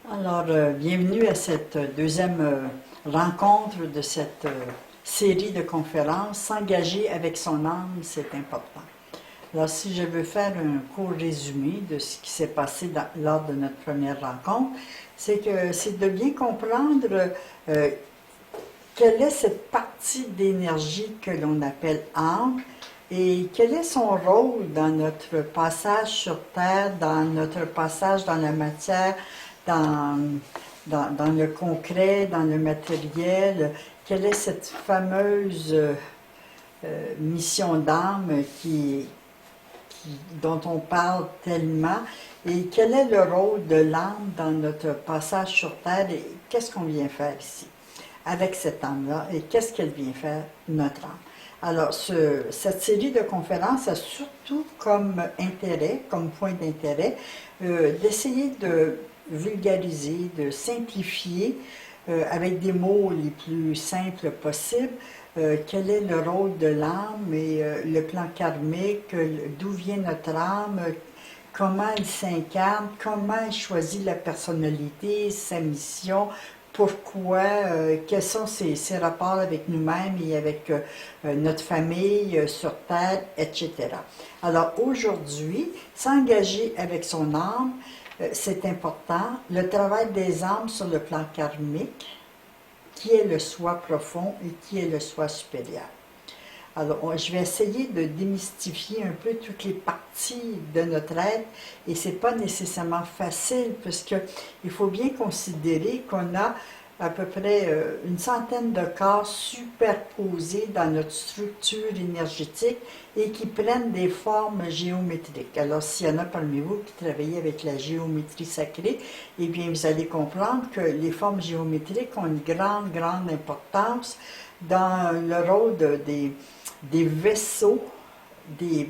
Alors, bienvenue à cette deuxième rencontre de cette série de conférences. S'engager avec son âme, c'est important. Alors, si je veux faire un court résumé de ce qui s'est passé lors de notre première rencontre, c'est de bien comprendre quelle est cette partie d'énergie que l'on appelle âme et quel est son rôle dans notre passage sur Terre, dans notre passage dans la matière, dans le concret, dans le matériel. Quelle est cette fameuse mission d'âme dont on parle tellement, et quel est le rôle de l'âme dans notre passage sur Terre et qu'est-ce qu'on vient faire ici avec cette âme-là et qu'est-ce qu'elle vient faire, notre âme. Alors, cette série de conférences a surtout comme intérêt, comme point d'intérêt, d'essayer de vulgariser, de simplifier avec des mots les plus simples possibles quel est le rôle de l'âme et le plan karmique, d'où vient notre âme, comment elle s'incarne, comment elle choisit la personnalité, sa mission, pourquoi, quels sont ses rapports avec nous-mêmes et avec notre famille sur Terre, etc. Alors aujourd'hui, s'engager avec son âme, c'est important. Le travail des âmes sur le plan karmique, qui est le soi profond et qui est le soi supérieur. Alors, je vais essayer de démystifier un peu toutes les parties de notre être et ce n'est pas nécessairement facile parce qu'il faut bien considérer qu'on a à peu près une centaine de corps superposés dans notre structure énergétique et qui prennent des formes géométriques. Alors, s'il y en a parmi vous qui travaillez avec la géométrie sacrée, eh bien, vous allez comprendre que les formes géométriques ont une grande, grande importance dans le rôle des vaisseaux, des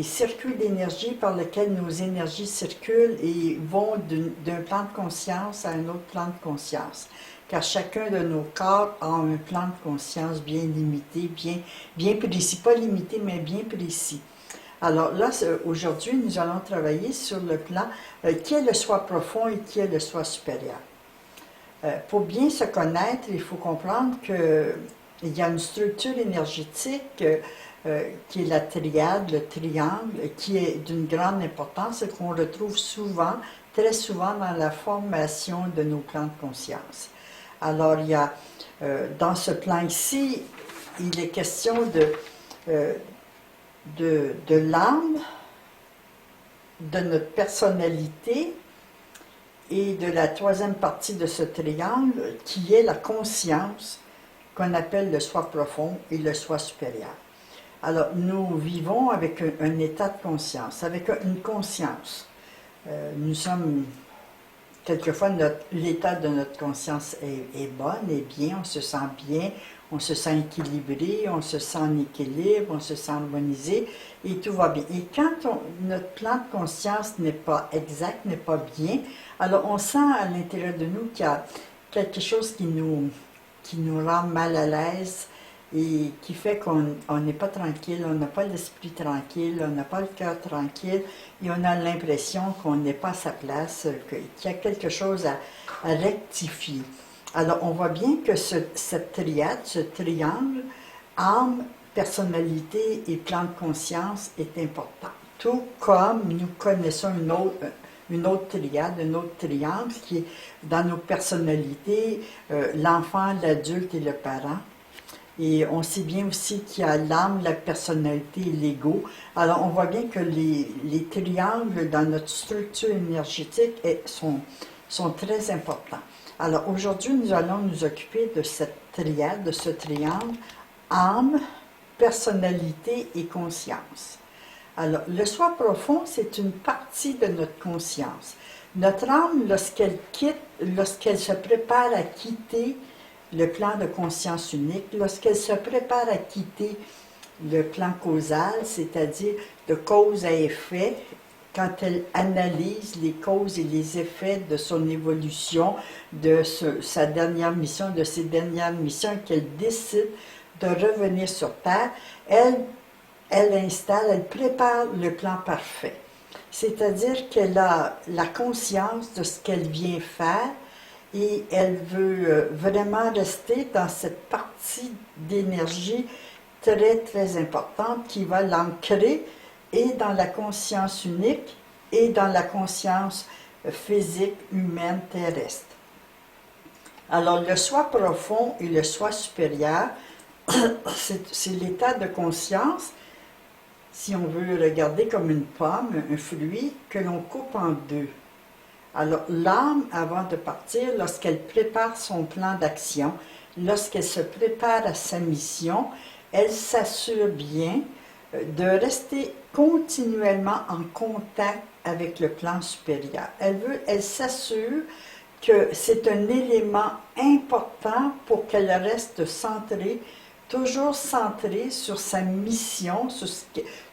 circuits d'énergie par lesquels nos énergies circulent et vont d'un plan de conscience à un autre plan de conscience. Car chacun de nos corps a un plan de conscience bien limité, bien précis. Pas limité, mais bien précis. Alors là, aujourd'hui, nous allons travailler sur le plan qui est le soi profond et qui est le soi supérieur. Pour bien se connaître, il faut comprendre qu'il y a une structure énergétique qui est la triade, le triangle, qui est d'une grande importance et qu'on retrouve souvent, très souvent dans la formation de nos plans de conscience. Alors, il y a, dans ce plan ici, il est question de l'âme, de notre personnalité et de la troisième partie de ce triangle, qui est la conscience, qu'on appelle le soi profond et le soi supérieur. Alors, nous vivons avec un état de conscience, avec une conscience. Nous sommes, quelquefois, l'état de notre conscience est bonne, est bien, on se sent bien, on se sent équilibré, on se sent en équilibre, on se sent harmonisé, et tout va bien. Et quand notre plan de conscience n'est pas exact, n'est pas bien, alors on sent à l'intérieur de nous qu'il y a quelque chose qui nous rend mal à l'aise, et qui fait qu'on n'est pas tranquille, on n'a pas l'esprit tranquille, on n'a pas le cœur tranquille, et on a l'impression qu'on n'est pas à sa place, qu'il y a quelque chose à rectifier. Alors, on voit bien que cette triade, ce triangle, âme, personnalité et plan de conscience est important. Tout comme nous connaissons une autre triade, un autre triangle qui est dans nos personnalités, l'enfant, l'adulte et le parent. Et on sait bien aussi qu'il y a l'âme, la personnalité et l'ego. Alors, on voit bien que les triangles dans notre structure énergétique sont très importants. Alors, aujourd'hui, nous allons nous occuper de cette triade, de ce triangle, âme, personnalité et conscience. Alors, le soi profond, c'est une partie de notre conscience. Notre âme, lorsqu'elle se prépare à quitter le plan de conscience unique, lorsqu'elle se prépare à quitter le plan causal, c'est-à-dire de cause à effet, quand elle analyse les causes et les effets de son évolution, de sa dernière mission, de ses dernières missions, qu'elle décide de revenir sur Terre, elle installe, elle prépare le plan parfait. C'est-à-dire qu'elle a la conscience de ce qu'elle vient faire et elle veut vraiment rester dans cette partie d'énergie très, très importante qui va l'ancrer et dans la conscience unique et dans la conscience physique, humaine, terrestre. Alors, le soi profond et le soi supérieur, c'est l'état de conscience, si on veut regarder comme une pomme, un fruit, que l'on coupe en deux. Alors, l'âme, avant de partir, lorsqu'elle prépare son plan d'action, lorsqu'elle se prépare à sa mission, elle s'assure bien de rester continuellement en contact avec le plan supérieur. Elle s'assure que c'est un élément important pour qu'elle reste centrée, toujours centrée sur sa mission,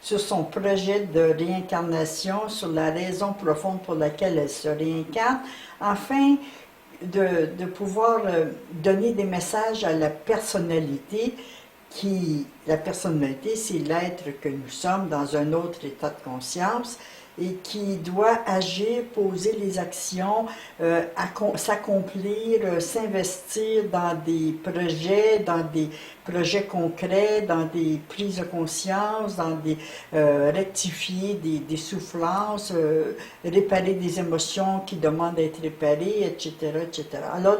sur son projet de réincarnation, sur la raison profonde pour laquelle elle se réincarne, afin de pouvoir donner des messages à la personnalité la personnalité, c'est l'être que nous sommes dans un autre état de conscience et qui doit agir, poser les actions, s'accomplir, s'investir dans des projets concrets, dans des prises de conscience, dans rectifier des souffrances, réparer des émotions qui demandent d'être réparées, etc., etc. Alors,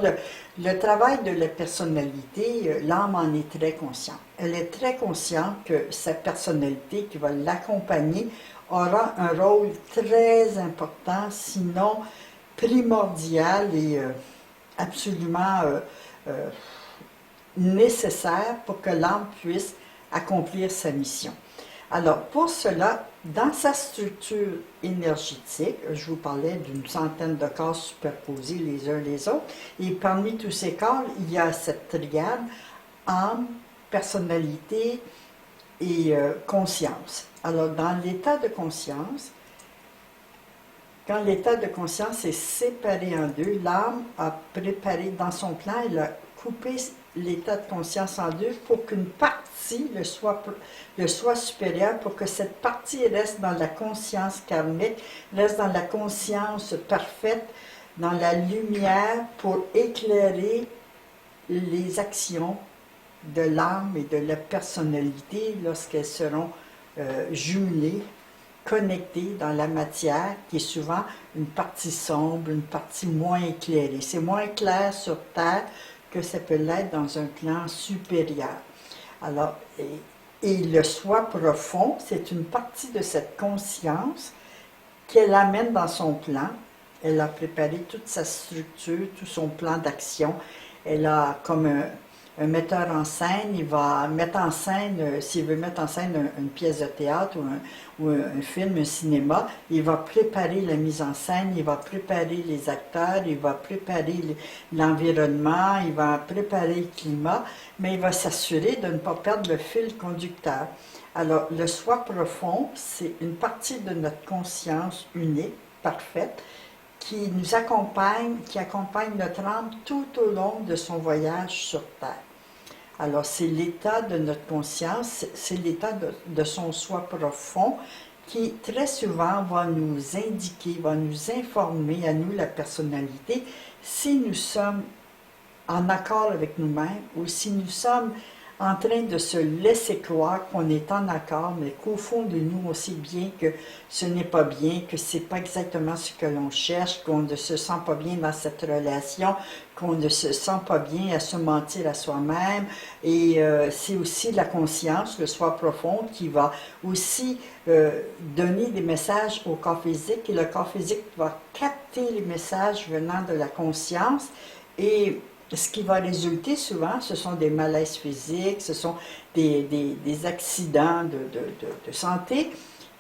le travail de la personnalité, l'âme en est très consciente. Elle est très consciente que sa personnalité qui va l'accompagner aura un rôle très important, sinon primordial et absolument nécessaire pour que l'âme puisse accomplir sa mission. Alors, pour cela, dans sa structure énergétique, je vous parlais d'une centaine de corps superposés les uns les autres, et parmi tous ces corps, il y a cette triade, âme, personnalité et conscience. Alors, dans l'état de conscience, quand l'état de conscience est séparé en deux, l'âme a préparé dans son plan, elle a coupé l'état de conscience en deux pour qu'une partie, le soi supérieur, pour que cette partie reste dans la conscience karmique, reste dans la conscience parfaite, dans la lumière pour éclairer les actions de l'âme et de la personnalité lorsqu'elles seront jumelées, connectées dans la matière, qui est souvent une partie sombre, une partie moins éclairée. C'est moins clair sur Terre que ça peut l'être dans un plan supérieur. Alors, et le soi profond, c'est une partie de cette conscience qu'elle amène dans son plan. Elle a préparé toute sa structure, tout son plan d'action. Elle a comme un metteur en scène, il va mettre en scène, s'il veut mettre en scène une pièce de théâtre ou un film, un cinéma, il va préparer la mise en scène, il va préparer les acteurs, il va préparer l'environnement, il va préparer le climat, mais il va s'assurer de ne pas perdre le fil conducteur. Alors, le soi profond, c'est une partie de notre conscience unique, parfaite, qui nous accompagne, qui accompagne notre âme tout au long de son voyage sur Terre. Alors, c'est l'état de notre conscience, c'est l'état de son soi profond qui, très souvent, va nous indiquer, va nous informer, à nous, la personnalité, si nous sommes en accord avec nous-mêmes ou si nous sommes en train de se laisser croire qu'on est en accord, mais qu'au fond de nous, on sait bien que ce n'est pas bien, que ce n'est pas exactement ce que l'on cherche, qu'on ne se sent pas bien dans cette relation, qu'on ne se sent pas bien à se mentir à soi-même. Et c'est aussi la conscience, le soi profond, qui va aussi donner des messages au corps physique, et le corps physique va capter les messages venant de la conscience. Et ce qui va résulter souvent, ce sont des malaises physiques, ce sont des accidents de santé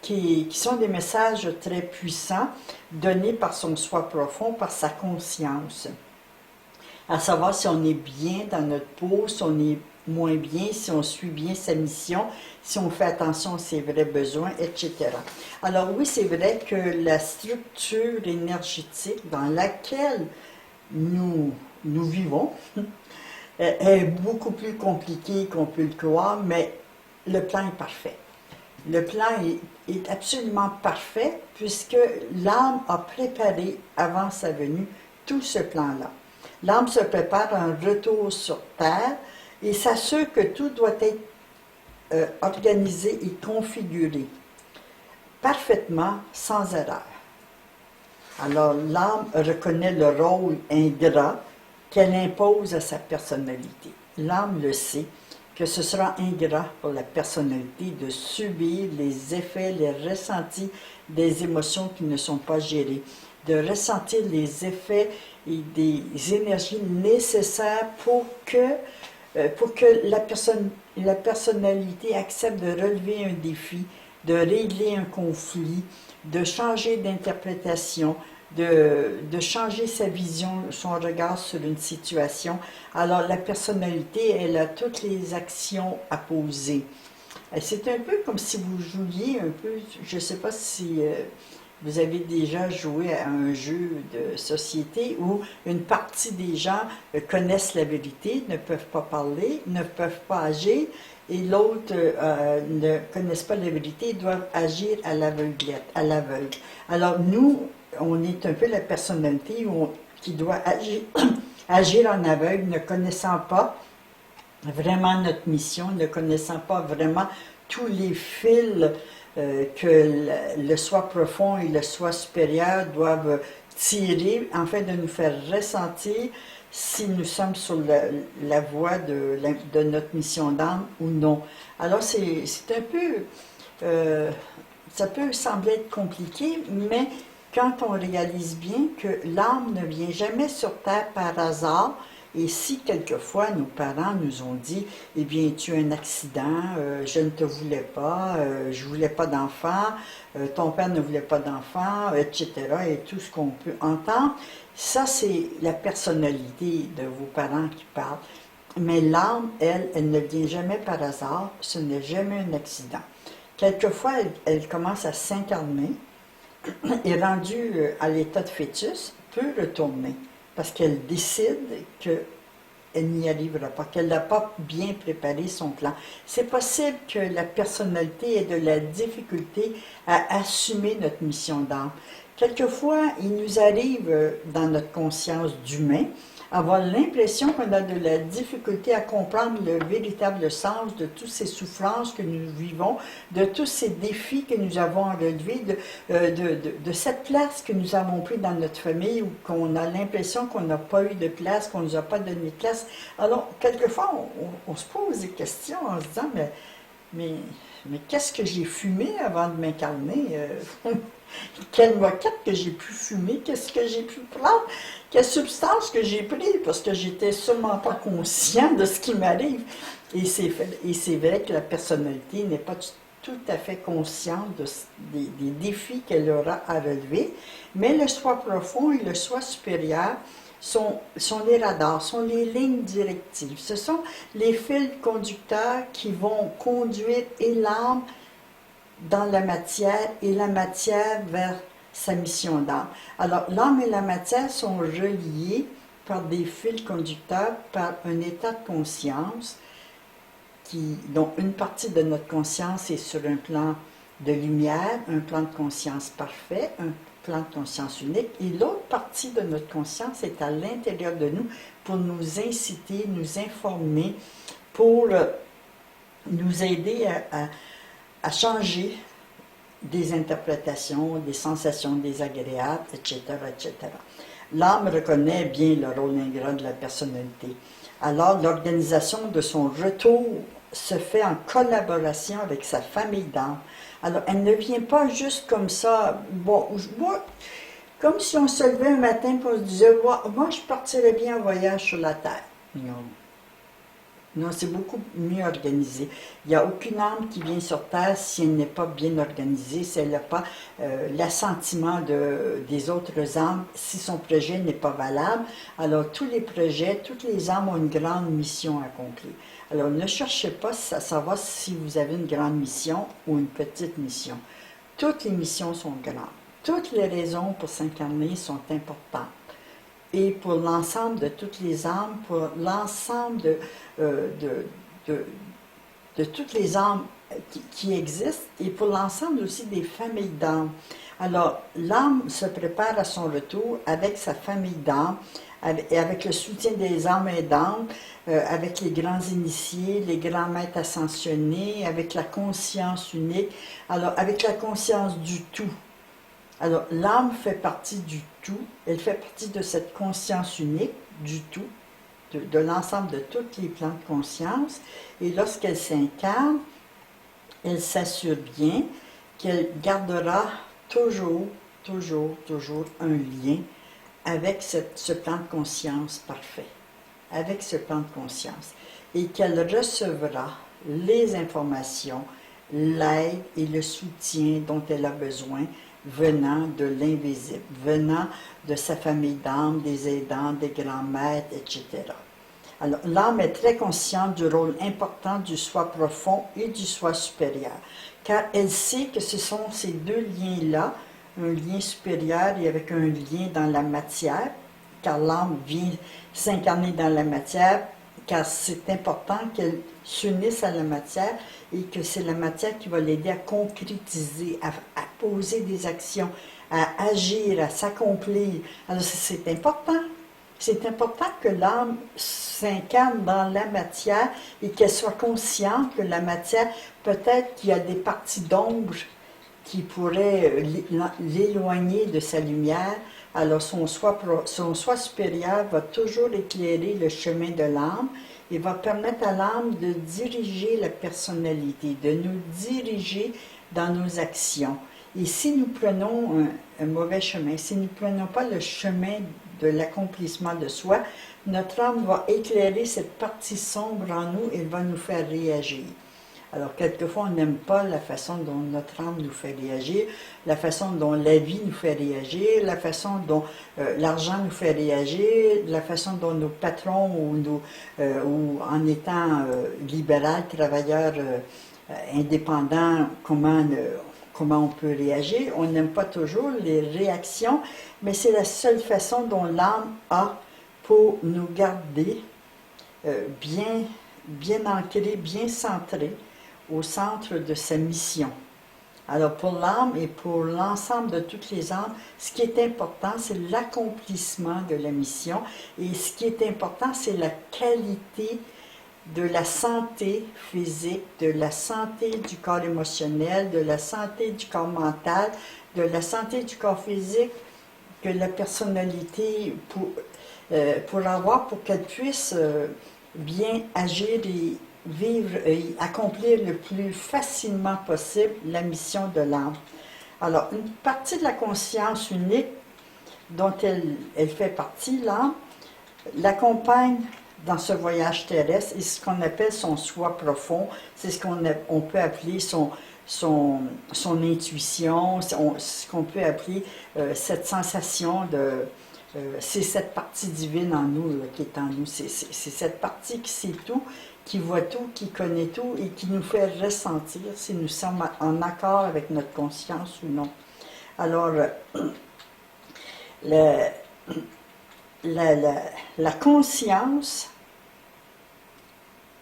qui sont des messages très puissants donnés par son soi profond, par sa conscience. À savoir si on est bien dans notre peau, si on est moins bien, si on suit bien sa mission, si on fait attention à ses vrais besoins, etc. Alors oui, c'est vrai que la structure énergétique dans laquelle nous vivons est beaucoup plus compliqué qu'on peut le croire, mais le plan est parfait. Le plan est absolument parfait puisque l'âme a préparé avant sa venue tout ce plan-là. L'âme se prépare un retour sur Terre et s'assure que tout doit être organisé et configuré parfaitement, sans erreur. Alors l'âme reconnaît le rôle ingrat qu'elle impose à sa personnalité. L'âme le sait que ce sera ingrat pour la personnalité de subir les effets, les ressentis des émotions qui ne sont pas gérées, de ressentir les effets et des énergies nécessaires pour que la personnalité accepte de relever un défi, de régler un conflit, de changer d'interprétation, de changer sa vision, son regard sur une situation. Alors la personnalité, elle a toutes les actions à poser. C'est un peu comme si vous jouiez un peu, je ne sais pas si vous avez déjà joué à un jeu de société où une partie des gens connaissent la vérité, ne peuvent pas parler, ne peuvent pas agir, et l'autre ne connaissent pas la vérité et doivent agir à l'aveuglette, à l'aveugle. Alors nous, on est un peu la personnalité qui doit agir, agir en aveugle, ne connaissant pas vraiment notre mission, ne connaissant pas vraiment tous les fils que le soi profond et le soi supérieur doivent tirer, en fait, de nous faire ressentir si nous sommes sur la voie de notre mission d'âme ou non. Alors, c'est un peu... ça peut sembler être compliqué, mais quand on réalise bien que l'âme ne vient jamais sur Terre par hasard, et si quelquefois nos parents nous ont dit « Eh bien, tu as un accident, je ne te voulais pas, je ne voulais pas d'enfant, ton père ne voulait pas d'enfant, etc. » et tout ce qu'on peut entendre, ça c'est la personnalité de vos parents qui parlent. Mais l'âme, elle ne vient jamais par hasard, ce n'est jamais un accident. Quelquefois, elle commence à s'incarner et rendue à l'état de fœtus, peut retourner. Parce qu'elle décide qu'elle n'y arrivera pas, qu'elle n'a pas bien préparé son plan. C'est possible que la personnalité ait de la difficulté à assumer notre mission d'âme. Quelquefois, il nous arrive dans notre conscience d'humain avoir l'impression qu'on a de la difficulté à comprendre le véritable sens de toutes ces souffrances que nous vivons, de tous ces défis que nous avons à relever, de cette place que nous avons prise dans notre famille, où qu'on a l'impression qu'on n'a pas eu de place, qu'on ne nous a pas donné de place. Alors, quelquefois, on se pose des questions en se disant, mais qu'est-ce que j'ai fumé avant de m'incarner? Quelle moquette que j'ai pu fumer? Qu'est-ce que j'ai pu prendre? Quelle substance que j'ai pris? Parce que j'étais sûrement pas conscient de ce qui m'arrive. Et c'est vrai que la personnalité n'est pas tout à fait consciente des défis qu'elle aura à relever, mais le soi profond et le soi supérieur sont les radars, sont les lignes directives. Ce sont les fils conducteurs qui vont conduire et l'âme dans la matière et la matière vers sa mission d'âme. Alors, l'âme et la matière sont reliées par des fils conducteurs, par un état de conscience dont une partie de notre conscience est sur un plan de lumière, un plan de conscience parfait, un plan de conscience unique, et l'autre partie de notre conscience est à l'intérieur de nous pour nous inciter, nous informer, pour nous aider à changer des interprétations, des sensations désagréables, etc., etc. L'âme reconnaît bien le rôle ingrat de la personnalité. Alors, l'organisation de son retour se fait en collaboration avec sa famille d'âme. Alors, elle ne vient pas juste comme ça, bon, comme si on se levait un matin et on se disait, moi, je partirais bien en voyage sur la Terre. Non. Non, c'est beaucoup mieux organisé. Il n'y a aucune âme qui vient sur Terre si elle n'est pas bien organisée, si elle n'a pas l'assentiment des autres âmes, si son projet n'est pas valable. Alors, tous les projets, toutes les âmes ont une grande mission à accomplir. Alors, ne cherchez pas à savoir si vous avez une grande mission ou une petite mission. Toutes les missions sont grandes. Toutes les raisons pour s'incarner sont importantes. Et pour l'ensemble de toutes les âmes, pour l'ensemble de toutes les âmes qui existent et pour l'ensemble aussi des familles d'âmes. Alors, l'âme se prépare à son retour avec sa famille d'âmes, avec le soutien des âmes aidantes, avec les grands initiés, les grands maîtres ascensionnés, avec la conscience unique, alors avec la conscience du tout. Alors, l'âme fait partie du tout, elle fait partie de cette conscience unique, du tout, de l'ensemble de tous les plans de conscience, et lorsqu'elle s'incarne, elle s'assure bien qu'elle gardera toujours un lien avec ce plan de conscience parfait, avec ce plan de conscience, et qu'elle recevra les informations, l'aide et le soutien dont elle a besoin venant de l'invisible, venant de sa famille d'âmes, des aidants, des grands maîtres, etc. Alors, l'âme est très consciente du rôle important du soi profond et du soi supérieur, car elle sait que ce sont ces deux liens-là, un lien supérieur et avec un lien dans la matière, car l'âme vient s'incarner dans la matière, car c'est important qu'elle s'unisse à la matière et que c'est la matière qui va l'aider à concrétiser, à poser des actions, à agir, à s'accomplir. Alors c'est important. C'est important que l'âme s'incarne dans la matière et qu'elle soit consciente que la matière, peut-être qu'il y a des parties d'ombre qui pourraient l'éloigner de sa lumière. Alors son soi supérieur va toujours éclairer le chemin de l'âme et va permettre à l'âme de diriger la personnalité, de nous diriger dans nos actions. Et si nous prenons un mauvais chemin, si nous ne prenons pas le chemin de l'accomplissement de soi, notre âme va éclairer cette partie sombre en nous et va nous faire réagir. Alors, quelquefois, on n'aime pas la façon dont notre âme nous fait réagir, la façon dont la vie nous fait réagir, la façon dont l'argent nous fait réagir, la façon dont nos patrons ou en étant libéral, travailleur indépendant, comment on peut réagir. On n'aime pas toujours les réactions, mais c'est la seule façon dont l'âme a pour nous garder bien ancrés, bien centrés au centre de sa mission. Alors pour l'âme et pour l'ensemble de toutes les âmes, ce qui est important, c'est l'accomplissement de la mission et ce qui est important, c'est la qualité de la santé physique, de la santé du corps émotionnel, de la santé du corps mental, de la santé du corps physique, que la personnalité pour avoir, pour qu'elle puisse bien agir et vivre et accomplir le plus facilement possible la mission de l'âme. Alors, une partie de la conscience unique dont elle fait partie, l'âme, l'accompagne dans ce voyage terrestre et ce qu'on appelle son soi profond, c'est ce qu'on peut appeler son intuition, ce qu'on peut appeler cette sensation de... c'est cette partie divine en nous qui est en nous, c'est cette partie qui sait tout, qui voit tout, qui connaît tout et qui nous fait ressentir si nous sommes en accord avec notre conscience ou non. Alors, la conscience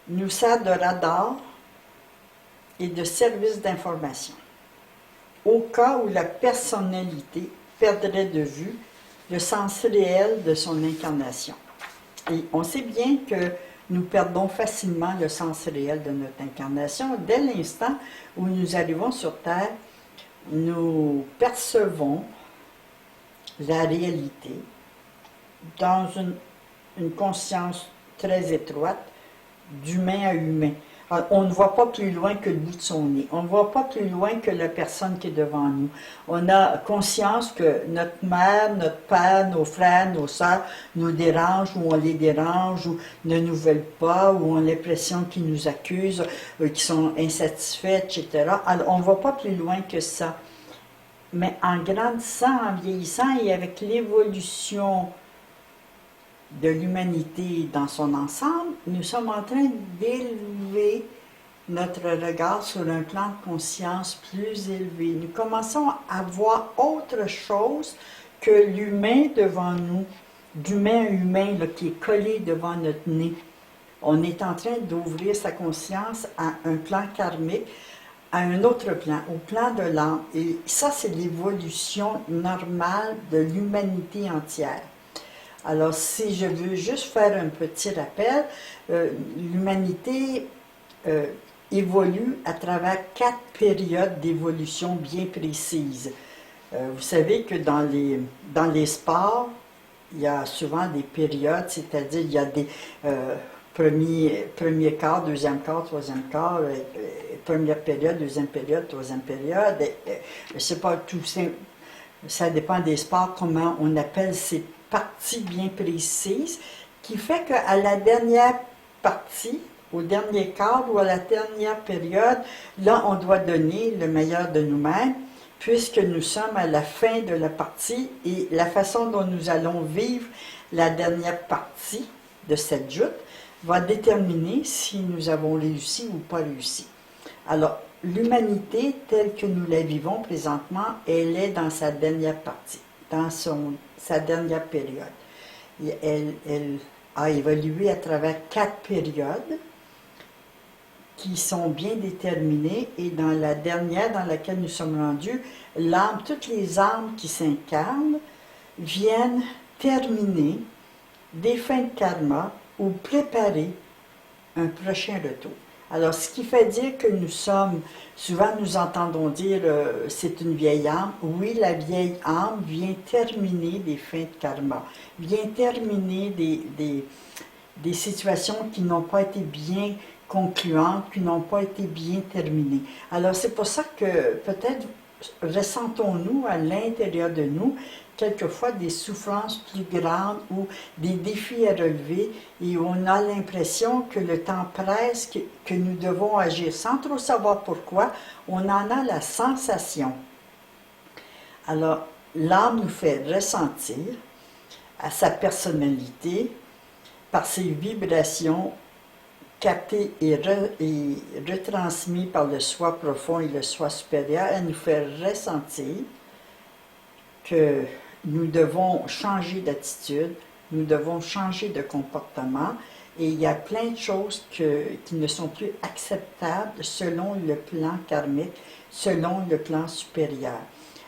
nous sert de radar et de service d'information. Au cas où la personnalité perdrait de vue le sens réel de son incarnation. Et on sait bien que nous perdons facilement le sens réel de notre incarnation. Dès l'instant où nous arrivons sur Terre, nous percevons la réalité dans une conscience très étroite, d'humain à humain. On ne voit pas plus loin que le bout de son nez. On ne voit pas plus loin que la personne qui est devant nous. On a conscience que notre mère, notre père, nos frères, nos sœurs nous dérangent ou on les dérange ou ne nous veulent pas ou ont l'impression qu'ils nous accusent, qu'ils sont insatisfaits, etc. Alors, on ne voit pas plus loin que ça. Mais en grandissant, en vieillissant et avec l'évolution de l'humanité dans son ensemble, nous sommes en train d'élever notre regard sur un plan de conscience plus élevé. Nous commençons à voir autre chose que l'humain devant nous, d'humain à humain là, qui est collé devant notre nez. On est en train d'ouvrir sa conscience à un plan karmique, à un autre plan, au plan de l'âme. Et ça, c'est l'évolution normale de l'humanité entière. Alors, si je veux juste faire un petit rappel, l'humanité évolue à travers 4 périodes d'évolution bien précises. Vous savez que dans les sports, il y a souvent des périodes, c'est-à-dire il y a des premier quart, deuxième quart, troisième quart, première période, deuxième période, troisième période. C'est pas tout ça dépend des sports, comment on appelle ces parties bien précises, qui fait qu'à la dernière partie, au dernier quart ou à la dernière période, là, on doit donner le meilleur de nous-mêmes, puisque nous sommes à la fin de la partie et la façon dont nous allons vivre la dernière partie de cette joute va déterminer si nous avons réussi ou pas réussi. Alors, l'humanité telle que nous la vivons présentement, elle est dans sa dernière partie, dans sa dernière période. Et elle a évolué à travers 4 périodes qui sont bien déterminées, et dans la dernière dans laquelle nous sommes rendus, l'âme, toutes les âmes qui s'incarnent viennent terminer des fins de karma ou préparer un prochain retour. Alors, ce qui fait dire que nous sommes, souvent nous entendons dire c'est une vieille âme. Oui, la vieille âme vient terminer des fins de karma, vient terminer des situations qui n'ont pas été bien concluantes, qui n'ont pas été bien terminées. Alors, c'est pour ça que peut-être ressentons-nous à l'intérieur de nous quelquefois des souffrances plus grandes ou des défis à relever, et on a l'impression que le temps presse, que nous devons agir sans trop savoir pourquoi. On en a la sensation. Alors, l'âme nous fait ressentir à sa personnalité, par ses vibrations captées et retransmises par le soi profond et le soi supérieur, elle nous fait ressentir que nous devons changer d'attitude, nous devons changer de comportement, et il y a plein de choses qui ne sont plus acceptables selon le plan karmique, selon le plan supérieur.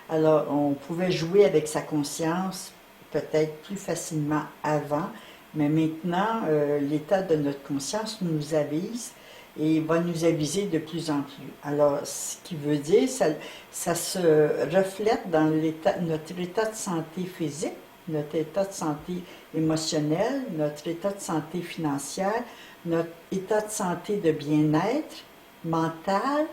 Alors, on pouvait jouer avec sa conscience peut-être plus facilement avant, mais maintenant, l'état de notre conscience nous avise et va nous aviser de plus en plus. Alors, ce qui veut dire, ça se reflète dans notre état de santé physique, notre état de santé émotionnel, notre état de santé financière, notre état de santé de bien-être mental,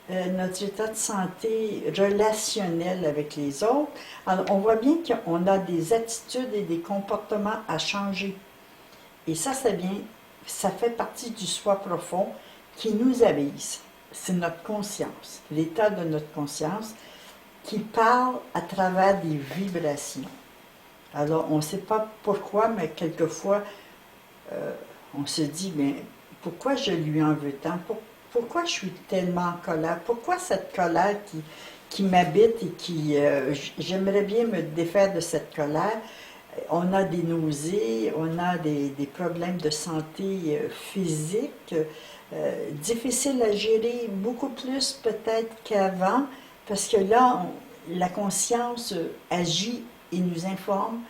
notre état de santé relationnel avec les autres. Alors, on voit bien qu'on a des attitudes et des comportements à changer. Et ça fait partie du soi profond qui nous avise. C'est notre conscience, l'état de notre conscience qui parle à travers des vibrations. Alors, on ne sait pas pourquoi, mais quelquefois, on se dit, mais pourquoi je lui en veux tant? Pourquoi je suis tellement en colère? Pourquoi cette colère qui m'habite et j'aimerais bien me défaire de cette colère? On a des nausées, on a des problèmes de santé physique, difficiles à gérer, beaucoup plus peut-être qu'avant, parce que là, la conscience agit et nous informe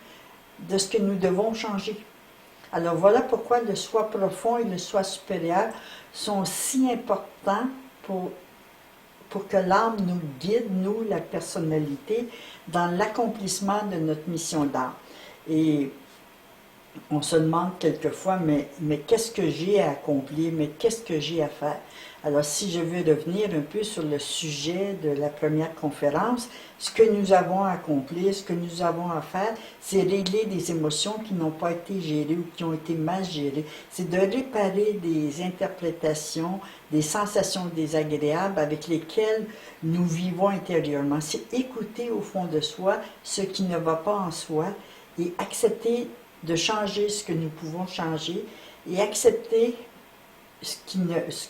de ce que nous devons changer. Alors voilà pourquoi le soi profond et le soi supérieur sont si importants pour que l'âme nous guide, nous, la personnalité, dans l'accomplissement de notre mission d'âme. Et on se demande quelquefois, mais qu'est-ce que j'ai à accomplir, mais qu'est-ce que j'ai à faire? Alors, si je veux revenir un peu sur le sujet de la première conférence, ce que nous avons à accomplir, ce que nous avons à faire, c'est régler des émotions qui n'ont pas été gérées ou qui ont été mal gérées. C'est de réparer des interprétations, des sensations désagréables avec lesquelles nous vivons intérieurement. C'est écouter au fond de soi ce qui ne va pas en soi et accepter de changer ce que nous pouvons changer et accepter ce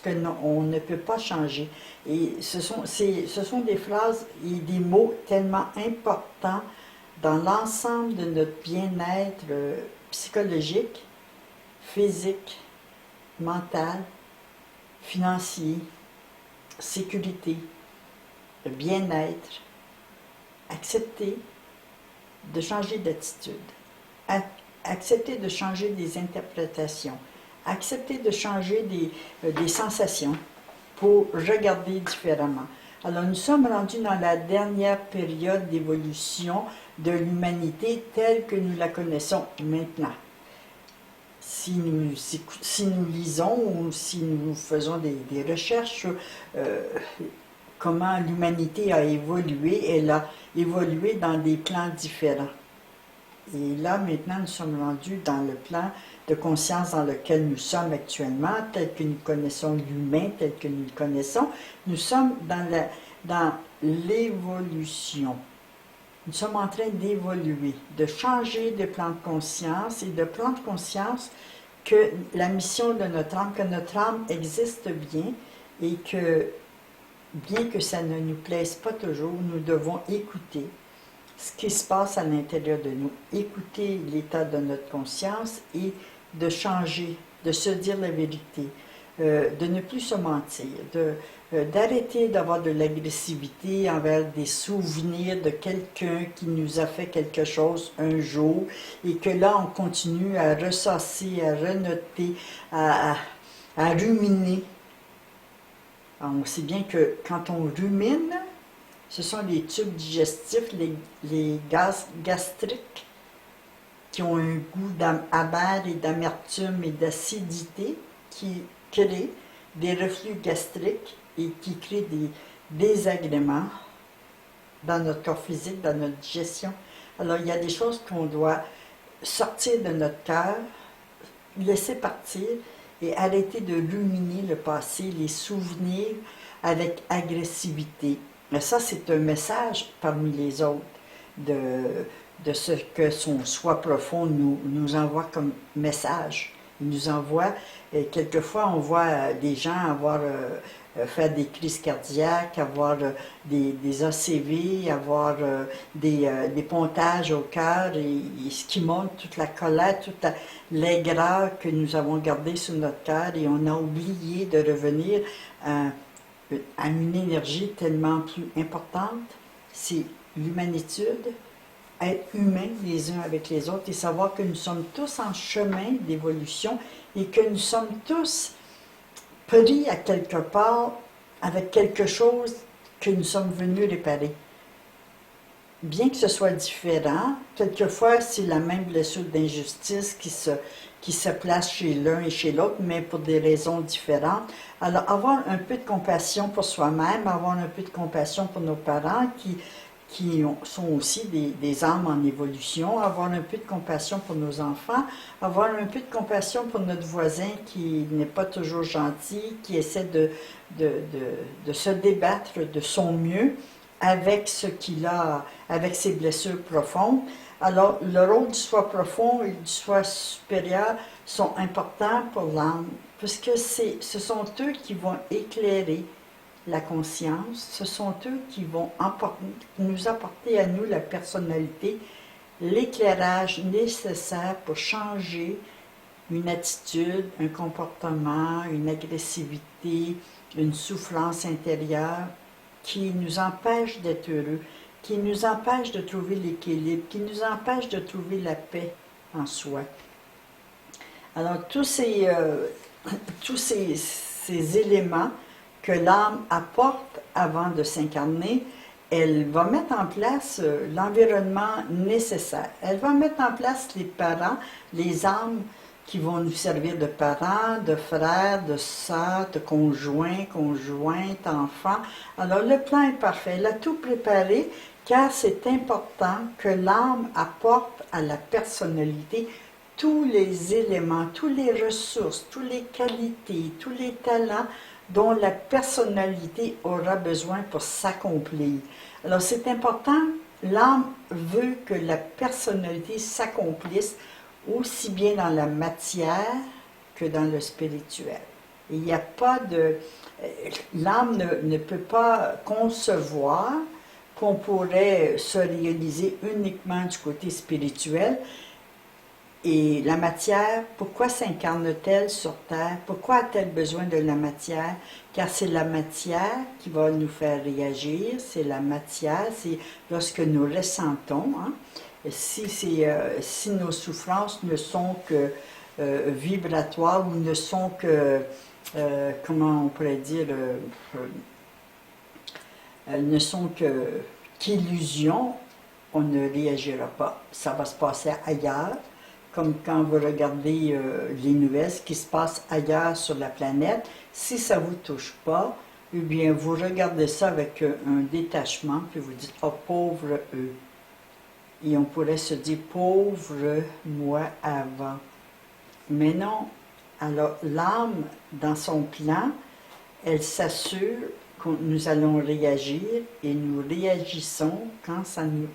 qu'on ne peut pas changer. Et ce sont des phrases et des mots tellement importants dans l'ensemble de notre bien-être psychologique, physique, mental, financier, sécurité, bien-être, accepter de changer d'attitude, accepter de changer des interprétations, accepter de changer des sensations pour regarder différemment. Alors nous sommes rendus dans la dernière période d'évolution de l'humanité telle que nous la connaissons maintenant. Si nous lisons ou si nous faisons des recherches sur comment l'humanité a évolué, elle a évolué dans des plans différents. Et là, maintenant, nous sommes rendus dans le plan de conscience dans lequel nous sommes actuellement, tel que nous connaissons l'humain, tel que nous le connaissons. Nous sommes dans l'évolution. Nous sommes en train d'évoluer, de changer de plan de conscience et de prendre conscience que la mission de notre âme, que notre âme existe bien et que, bien que ça ne nous plaise pas toujours, nous devons écouter ce qui se passe à l'intérieur de nous, écouter l'état de notre conscience et de changer, de se dire la vérité, de ne plus se mentir, d'arrêter d'avoir de l'agressivité envers des souvenirs de quelqu'un qui nous a fait quelque chose un jour et que là on continue à ressasser, à renoter, à ruminer. Alors, on sait bien que quand on rumine, ce sont les tubes digestifs, les gaz gastriques qui ont un goût amer et d'amertume et d'acidité qui créent des reflux gastriques et qui créent des désagréments dans notre corps physique, dans notre digestion. Alors il y a des choses qu'on doit sortir de notre cœur, laisser partir et arrêter de ruminer le passé, les souvenirs avec agressivité. Mais ça, c'est un message parmi les autres de ce que son soi profond nous envoie comme message. Il nous envoie, et quelquefois on voit des gens avoir faire des crises cardiaques, avoir des ACV, avoir des pontages au cœur, et ce qui montre toute la colère, toute l'aigreur que nous avons gardée sur notre cœur, et on a oublié de revenir à une énergie tellement plus importante, c'est l'humanitude, être humain les uns avec les autres et savoir que nous sommes tous en chemin d'évolution et que nous sommes tous pris à quelque part avec quelque chose que nous sommes venus réparer. Bien que ce soit différent, quelquefois c'est la même blessure d'injustice qui se place chez l'un et chez l'autre, mais pour des raisons différentes. Alors avoir un peu de compassion pour soi-même, avoir un peu de compassion pour nos parents qui sont aussi des âmes en évolution, avoir un peu de compassion pour nos enfants, avoir un peu de compassion pour notre voisin qui n'est pas toujours gentil, qui essaie de se débattre de son mieux avec ce qu'il a, avec ses blessures profondes. Alors, le rôle du soi profond et du soi supérieur sont importants pour l'âme, puisque ce sont eux qui vont éclairer la conscience, ce sont eux qui vont nous apporter à nous la personnalité, l'éclairage nécessaire pour changer une attitude, un comportement, une agressivité, une souffrance intérieure qui nous empêche d'être heureux, qui nous empêche de trouver l'équilibre, qui nous empêche de trouver la paix en soi. Alors tous ces éléments que l'âme apporte avant de s'incarner, elle va mettre en place l'environnement nécessaire. Elle va mettre en place les parents, les âmes qui vont nous servir de parents, de frères, de sœurs, de conjoints, conjointes, enfants. Alors le plan est parfait. Elle a tout préparé car c'est important que l'âme apporte à la personnalité tous les éléments, toutes les ressources, toutes les qualités, tous les talents dont la personnalité aura besoin pour s'accomplir. Alors c'est important, l'âme veut que la personnalité s'accomplisse aussi bien dans la matière que dans le spirituel. Il n'y a pas de... L'âme ne peut pas concevoir qu'on pourrait se réaliser uniquement du côté spirituel Et la matière, pourquoi s'incarne-t-elle sur Terre? Pourquoi a-t-elle besoin de la matière? Car c'est la matière qui va nous faire réagir, c'est la matière, c'est lorsque nous ressentons. Hein? Si nos souffrances ne sont que vibratoires ou ne sont que, comment on pourrait dire, ne sont qu'illusions, on ne réagira pas. Ça va se passer ailleurs, comme quand vous regardez les nouvelles, ce qui se passe ailleurs sur la planète. Si ça ne vous touche pas, eh bien, vous regardez ça avec un détachement, puis vous dites « Oh, pauvre eux ». Et on pourrait se dire « Pauvre moi avant ». Mais non. Alors, l'âme, dans son plan, elle s'assure que nous allons réagir et nous réagissons quand ça nous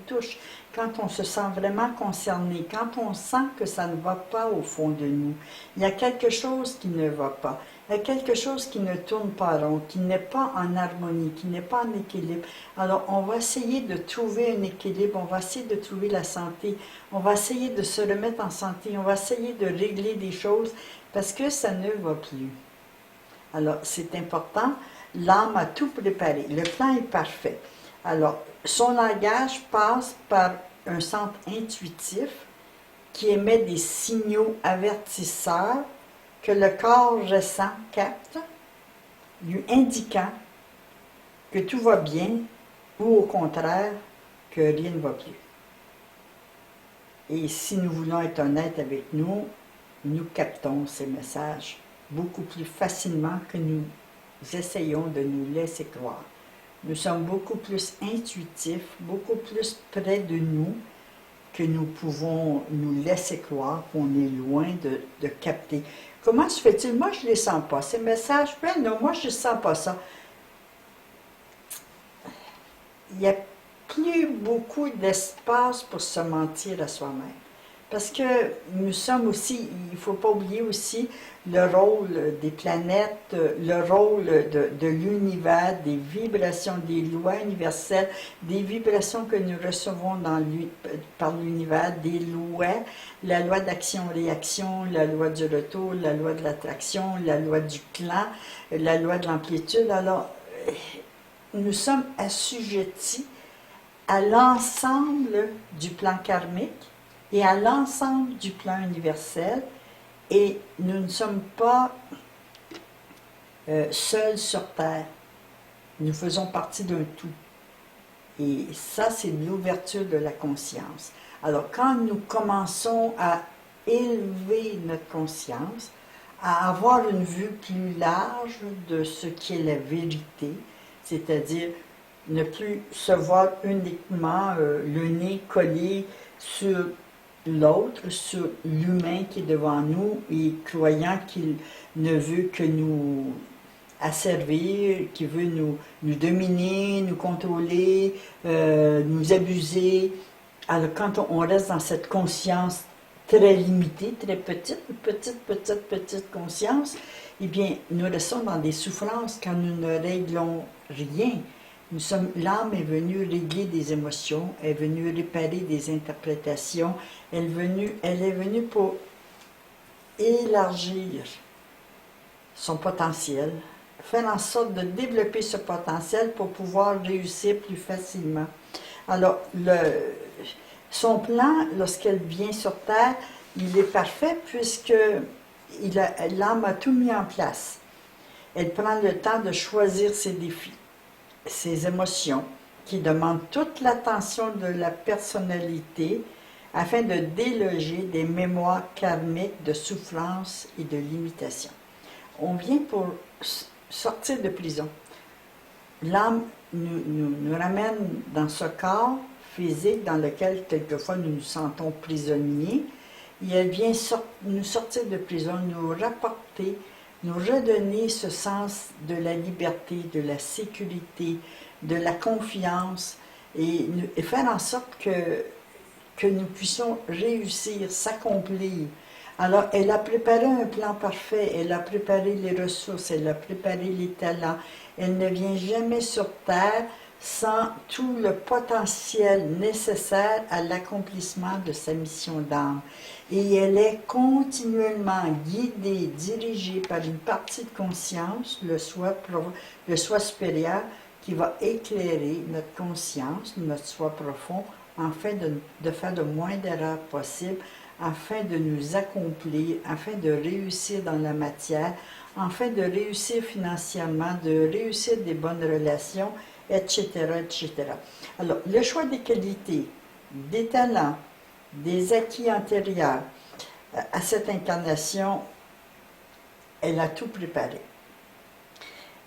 touche, quand on se sent vraiment concerné, quand on sent que ça ne va pas au fond de nous. Il y a quelque chose qui ne va pas. Il y a quelque chose qui ne tourne pas rond, qui n'est pas en harmonie, qui n'est pas en équilibre. Alors, on va essayer de trouver un équilibre, on va essayer de trouver la santé, on va essayer de se remettre en santé, on va essayer de régler des choses parce que ça ne va plus. Alors, c'est important. L'âme a tout préparé. Le plan est parfait. Alors, son langage passe par un centre intuitif qui émet des signaux avertisseurs que le corps ressent, capte, lui indiquant que tout va bien ou au contraire que rien ne va plus. Et si nous voulons être honnêtes avec nous, nous captons ces messages beaucoup plus facilement que nous essayons de nous laisser croire. Nous sommes beaucoup plus intuitifs, beaucoup plus près de nous que nous pouvons nous laisser croire qu'on est loin de capter. Comment se fait-il? Moi, je ne les sens pas. Ces messages, ben non, moi, je ne sens pas ça. Il n'y a plus beaucoup d'espace pour se mentir à soi-même. Parce que nous sommes aussi, il ne faut pas oublier aussi le rôle des planètes, le rôle de l'univers, des vibrations, des lois universelles, des vibrations que nous recevons par l'univers, des lois, la loi d'action-réaction, la loi du retour, la loi de l'attraction, la loi du clan, la loi de l'amplitude. Alors, nous sommes assujettis à l'ensemble du plan karmique et à l'ensemble du plan universel, et nous ne sommes pas seuls sur Terre. Nous faisons partie d'un tout. Et ça, c'est l'ouverture de la conscience. Alors, quand nous commençons à élever notre conscience, à avoir une vue plus large de ce qui est la vérité, c'est-à-dire ne plus se voir uniquement le nez collé sur l'autre, sur l'humain qui est devant nous et croyant qu'il ne veut que nous asservir, qu'il veut nous dominer, nous contrôler, nous abuser. Alors quand on reste dans cette conscience très limitée, très petite conscience, eh bien, nous restons dans des souffrances quand nous ne réglons rien. L'âme est venue régler des émotions, elle est venue réparer des interprétations, elle est venue pour élargir son potentiel, faire en sorte de développer ce potentiel pour pouvoir réussir plus facilement. Alors, son plan, lorsqu'elle vient sur Terre, il est parfait puisque l'âme a tout mis en place. Elle prend le temps de choisir ses défis, ses émotions, qui demandent toute l'attention de la personnalité afin de déloger des mémoires karmiques de souffrance et de limitation. On vient pour sortir de prison. L'âme nous ramène dans ce corps physique dans lequel quelquefois nous nous sentons prisonniers, et elle vient nous sortir de prison, nous rapporter, nous redonner ce sens de la liberté, de la sécurité, de la confiance, et faire en sorte que nous puissions réussir, s'accomplir. Alors, elle a préparé un plan parfait, elle a préparé les ressources, elle a préparé les talents. Elle ne vient jamais sur Terre sans tout le potentiel nécessaire à l'accomplissement de sa mission d'âme. Et elle est continuellement guidée, dirigée par une partie de conscience, le soi supérieur, qui va éclairer notre conscience, notre soi profond, afin de faire le moins d'erreurs possible, afin de nous accomplir, afin de réussir dans la matière, afin de réussir financièrement, de réussir des bonnes relations, etc., etc. Alors, le choix des qualités, des talents, des acquis antérieurs à cette incarnation, elle a tout préparé.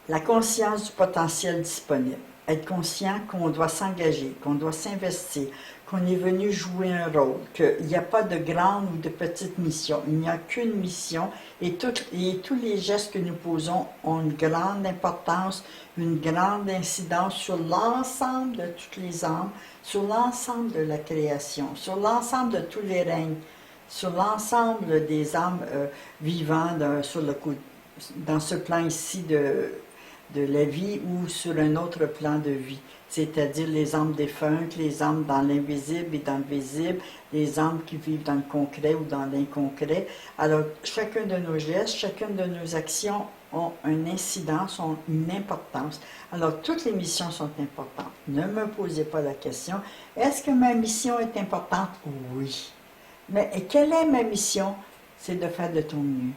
La conscience du potentiel disponible. Être conscient qu'on doit s'engager, qu'on doit s'investir, qu'on est venu jouer un rôle, qu'il n'y a pas de grande ou de petite mission. Il n'y a qu'une mission et tous les gestes que nous posons ont une grande importance, une grande incidence sur l'ensemble de toutes les âmes, sur l'ensemble de la création, sur l'ensemble de tous les règnes, sur l'ensemble des âmes vivant dans ce plan ici de la vie ou sur un autre plan de vie, c'est-à-dire les âmes défuntes, les âmes dans l'invisible et dans le visible, les âmes qui vivent dans le concret ou dans l'inconcret. Alors, chacun de nos gestes, chacune de nos actions ont une incidence, ont une importance. Alors, toutes les missions sont importantes. Ne me posez pas la question, est-ce que ma mission est importante? Oui. Mais quelle est ma mission? C'est de faire de ton mieux,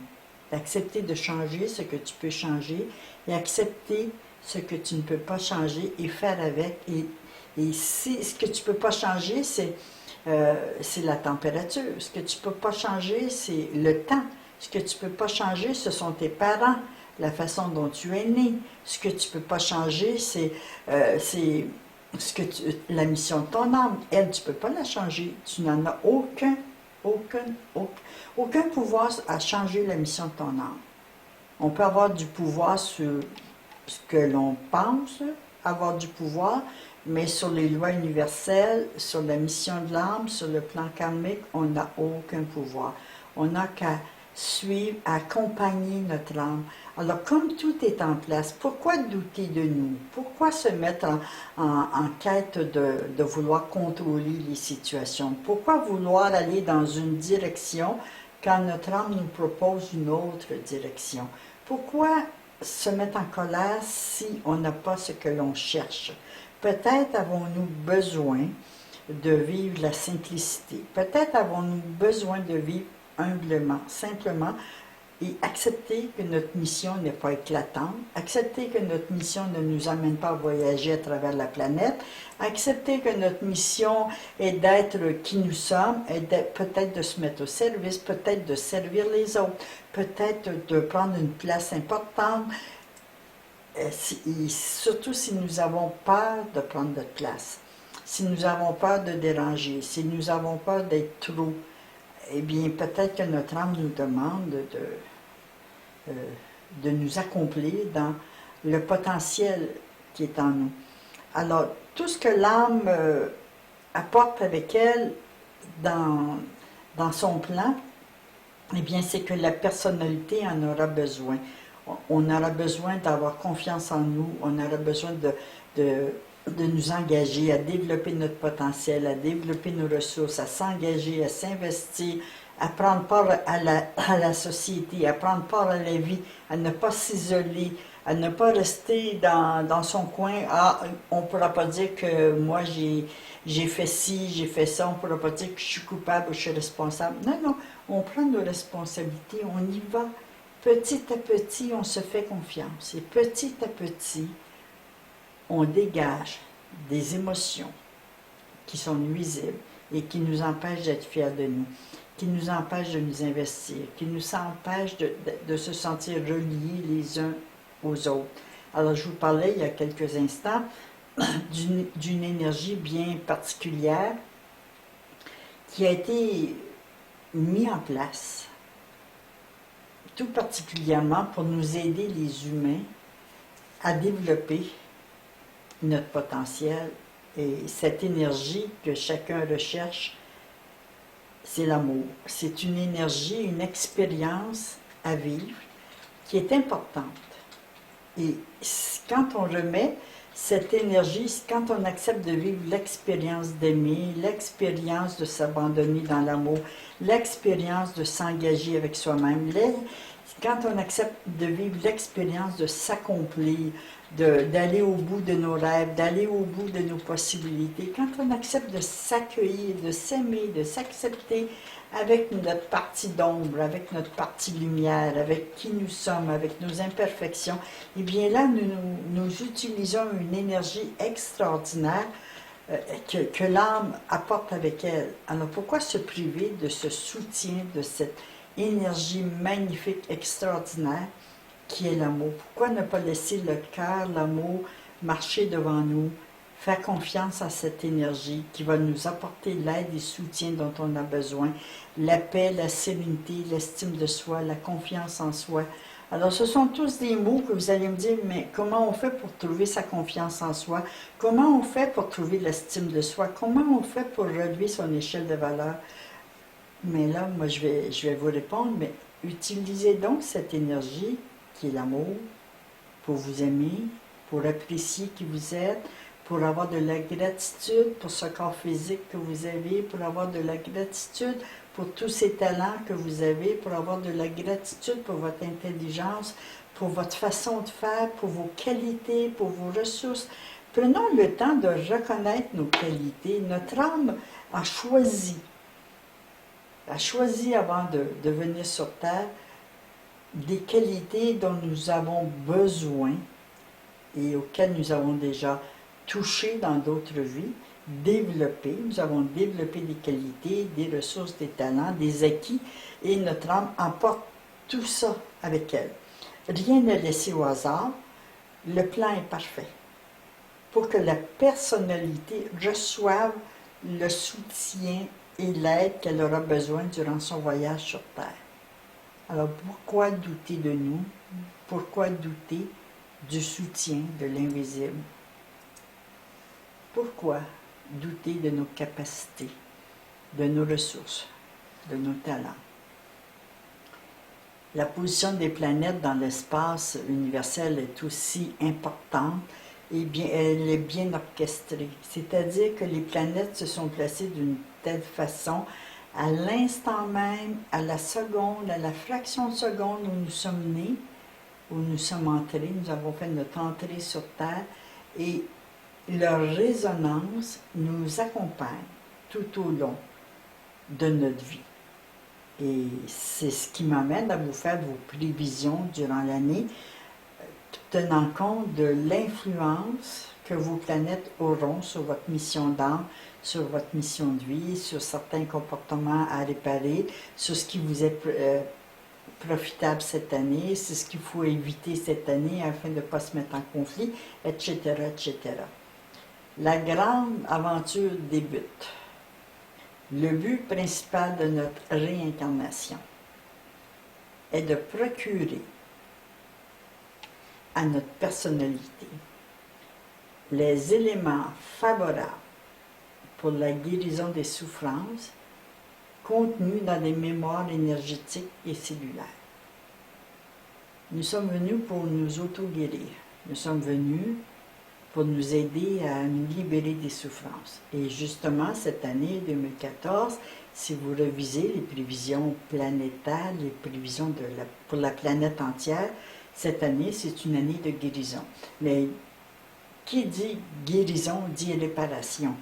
d'accepter de changer ce que tu peux changer et accepter ce que tu ne peux pas changer et faire avec. Et si ce que tu ne peux pas changer, c'est la température. Ce que tu ne peux pas changer, c'est le temps. Ce que tu ne peux pas changer, ce sont tes parents, la façon dont tu es né. Ce que tu ne peux pas changer, c'est la mission de ton âme. Elle, tu ne peux pas la changer. Tu n'en as aucun pouvoir à changer la mission de ton âme. On peut avoir du pouvoir sur ce que l'on pense, avoir du pouvoir, mais sur les lois universelles, sur la mission de l'âme, sur le plan karmique, on n'a aucun pouvoir. On n'a qu'à suivre, accompagner notre âme. Alors, comme tout est en place, pourquoi douter de nous? Pourquoi se mettre en quête de vouloir contrôler les situations? Pourquoi vouloir aller dans une direction quand notre âme nous propose une autre direction? Pourquoi se mettre en colère si on n'a pas ce que l'on cherche? Peut-être avons-nous besoin de vivre la simplicité. Peut-être avons-nous besoin de vivre humblement, simplement, et accepter que notre mission n'est pas éclatante, accepter que notre mission ne nous amène pas à voyager à travers la planète, accepter que notre mission est d'être qui nous sommes, et peut-être de se mettre au service, peut-être de servir les autres, peut-être de prendre une place importante, et surtout si nous avons peur de prendre notre place, si nous avons peur de déranger, si nous avons peur d'être trop, eh bien, peut-être que notre âme nous demande de nous accomplir dans le potentiel qui est en nous. Alors, tout ce que l'âme apporte avec elle dans son plan, eh bien, c'est que la personnalité en aura besoin. On aura besoin d'avoir confiance en nous, on aura besoin de nous engager à développer notre potentiel, à développer nos ressources, à s'engager, à s'investir, à prendre part à la société, à prendre part à la vie, à ne pas s'isoler, à ne pas rester dans son coin. Ah, on ne pourra pas dire que moi j'ai fait ci, j'ai fait ça, on ne pourra pas dire que je suis coupable ou je suis responsable. Non, non, on prend nos responsabilités, on y va. Petit à petit, on se fait confiance. Et petit à petit, on dégage des émotions qui sont nuisibles et qui nous empêchent d'être fiers de nous, qui nous empêchent de nous investir, qui nous empêchent de se sentir reliés les uns aux autres. Alors, je vous parlais il y a quelques instants d'une énergie bien particulière qui a été mise en place, tout particulièrement pour nous aider les humains à développer notre potentiel. Et cette énergie que chacun recherche, c'est l'amour. C'est une énergie, une expérience à vivre qui est importante. Et quand on remet Cette énergie, quand on accepte de vivre l'expérience d'aimer, l'expérience de s'abandonner dans l'amour, l'expérience de s'engager avec soi-même, quand on accepte de vivre l'expérience de s'accomplir, d'aller au bout de nos rêves, d'aller au bout de nos possibilités, quand on accepte de s'accueillir, de s'aimer, de s'accepter avec notre partie d'ombre, avec notre partie lumière, avec qui nous sommes, avec nos imperfections, eh bien là, nous utilisons une énergie extraordinaire que l'âme apporte avec elle. Alors pourquoi se priver de ce soutien, de cette énergie magnifique, extraordinaire qui est l'amour? Pourquoi ne pas laisser le cœur, l'amour marcher devant nous, faire confiance à cette énergie qui va nous apporter l'aide et le soutien dont on a besoin, la paix, la sérénité, l'estime de soi, la confiance en soi. Alors, ce sont tous des mots que vous allez me dire, mais comment on fait pour trouver sa confiance en soi? Comment on fait pour trouver l'estime de soi? Comment on fait pour relever son échelle de valeur? Mais là, moi, je vais vous répondre, mais utilisez donc cette énergie qui est l'amour pour vous aimer, pour apprécier qui vous êtes, pour avoir de la gratitude pour ce corps physique que vous avez, pour avoir de la gratitude pour tous ces talents que vous avez, pour avoir de la gratitude pour votre intelligence, pour votre façon de faire, pour vos qualités, pour vos ressources. Prenons le temps de reconnaître nos qualités. Notre âme a choisi avant de venir sur Terre des qualités dont nous avons besoin et auxquelles nous avons déjà touché dans d'autres vies, développé. Nous avons développé des qualités, des ressources, des talents, des acquis, et notre âme emporte tout ça avec elle. Rien n'est laissé au hasard. Le plan est parfait pour que la personnalité reçoive le soutien et l'aide qu'elle aura besoin durant son voyage sur Terre. Alors pourquoi douter de nous? Pourquoi douter du soutien de l'invisible? Pourquoi douter de nos capacités, de nos ressources, de nos talents? La position des planètes dans l'espace universel est aussi importante et bien, elle est bien orchestrée. C'est-à-dire que les planètes se sont placées d'une telle façon à l'instant même, à la seconde, à la fraction de seconde où nous sommes nés, où nous sommes entrés, nous avons fait notre entrée sur Terre, et leur résonance nous accompagne tout au long de notre vie. Et c'est ce qui m'amène à vous faire vos prévisions durant l'année, tenant compte de l'influence que vos planètes auront sur votre mission d'âme, sur votre mission de vie, sur certains comportements à réparer, sur ce qui vous est profitable cette année, c'est ce qu'il faut éviter cette année afin de ne pas se mettre en conflit, etc., etc. La grande aventure débute. Le but principal de notre réincarnation est de procurer à notre personnalité les éléments favorables pour la guérison des souffrances contenus dans les mémoires énergétiques et cellulaires. Nous sommes venus pour nous auto-guérir. Nous sommes venus pour nous aider à nous libérer des souffrances. Et justement, cette année 2014, si vous revisez les prévisions planétaires, les prévisions pour la planète entière, cette année, c'est une année de guérison. Mais qui dit guérison dit réparation.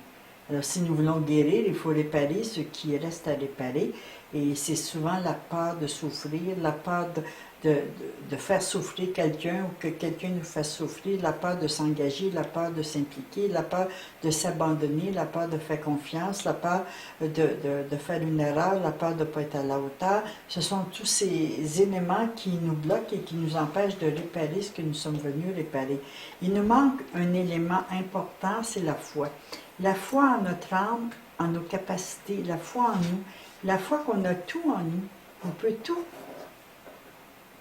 Alors, si nous voulons guérir, il faut réparer ce qui reste à réparer. Et c'est souvent la peur de souffrir, la peur de faire souffrir quelqu'un ou que quelqu'un nous fasse souffrir, la peur de s'engager, la peur de s'impliquer, la peur de s'abandonner, la peur de faire confiance, la peur de faire une erreur, la peur de ne pas être à la hauteur. Ce sont tous ces éléments qui nous bloquent et qui nous empêchent de réparer ce que nous sommes venus réparer. Il nous manque un élément important, c'est la foi. La foi en notre âme, en nos capacités, la foi en nous, la foi qu'on a tout en nous, on peut tout.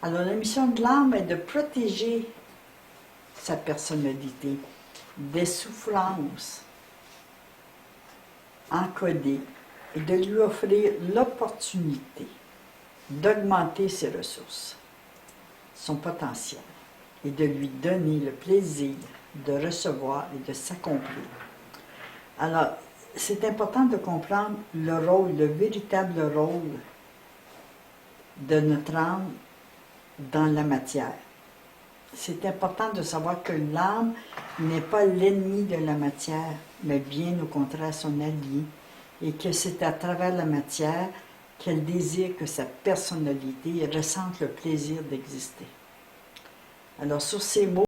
Alors la mission de l'âme est de protéger sa personnalité des souffrances encodées et de lui offrir l'opportunité d'augmenter ses ressources, son potentiel, et de lui donner le plaisir de recevoir et de s'accomplir. Alors, c'est important de comprendre le rôle, le véritable rôle de notre âme dans la matière. C'est important de savoir que l'âme n'est pas l'ennemi de la matière, mais bien au contraire son allié, et que c'est à travers la matière qu'elle désire que sa personnalité ressente le plaisir d'exister. Alors sur ces mots,